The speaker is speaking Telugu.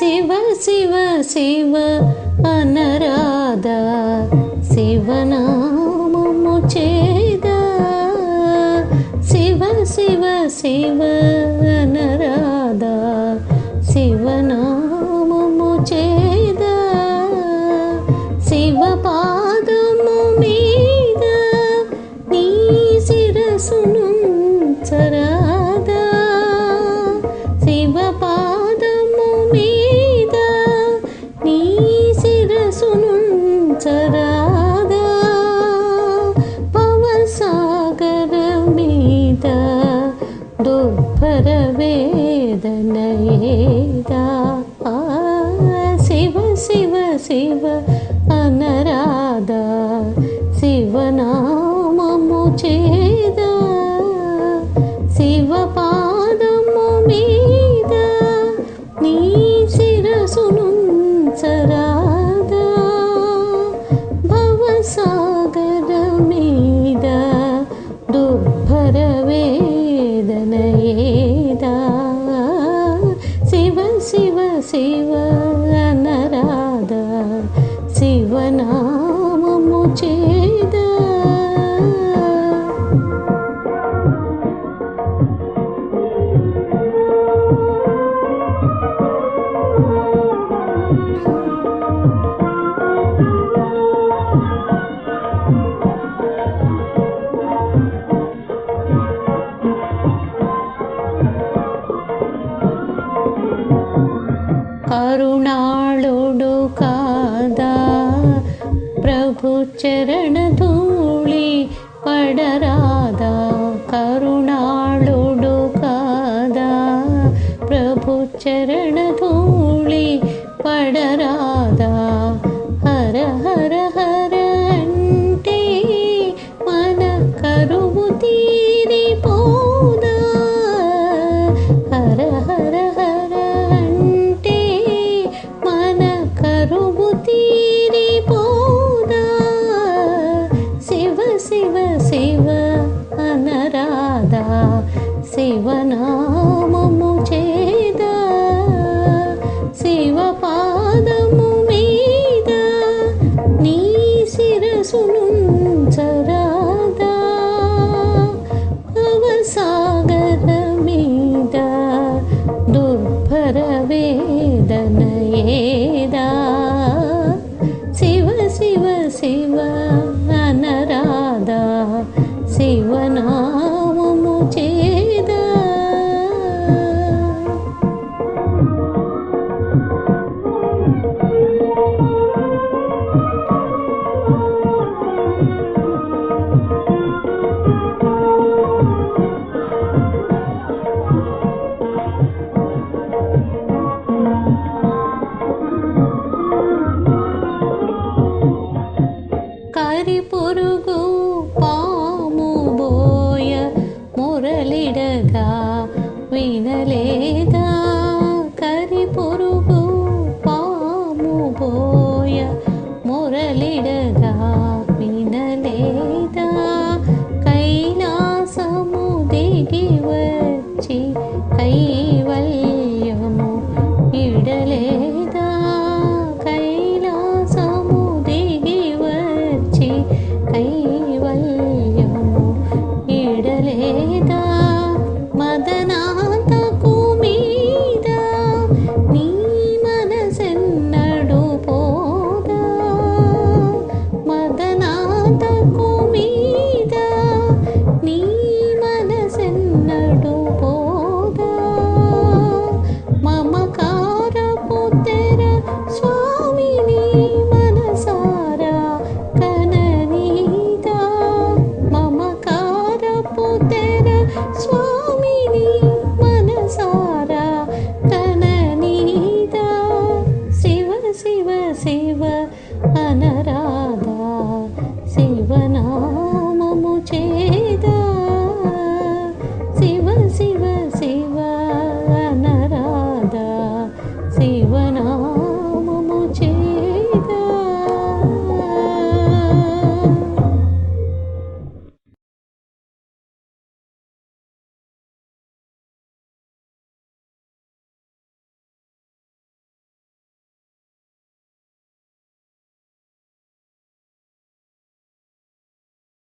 శివ శివ శివ అనరాధా శివనామము చేదా శివ శివ శివ అనరాధా శివనామము చేదా శివ పాదము మీద నీ శిరసును చరాదా శివ పాదము మీద నీ శిరసును చరాదా పవసాగర మీద దుర్భర వేదనయేదా శివ శివ శివ అనరాధా శివనామము చేదా శివ పాదము మీద నీ శిరసును చరాదా భవసాగర మీద దుర్భర వేదనయేదా శివ శివ శివ అనరాధా శివనామము చేదా కరుణాళుడు కాదా ప్రభు చరణ ధూళి పడరాదా కరుణాళుడు కాదా ప్రభు చరణ ధూళి పడరాదా హర హర హర అంటే మన కరువు తీరిపోదా హర హర హర అంటే మన కరువు తీరిపోదా శివ శివ శివ అనరాధా శివనామము చేదా శివ పాదము మీద నీ శిరసును చరాదా భవసాగర మీద దుర్భర వేదనయేదా శివ శివ శివ అనరాధా శివనామము చేదా కరి పురుగు పాము బోయ మురళిడగా వినలేదా కరి పురుగు పాము బోయ మురళిడగా వినలేదా కైలాసము దిగి వచ్చి కైవల్యము ఇడలేదా కైలాసము దిగి వచ్చి కైవల్యము ఇడలేదా మదనాతకు మీద నీ మనసెన్నడు పోదా మదనాతకు మీద నీ మనసెన్నడు పోదా మమకారపు తెర స్వామిని మనసారా కననీదా మమకారపు తెర స్వామిని మనసారా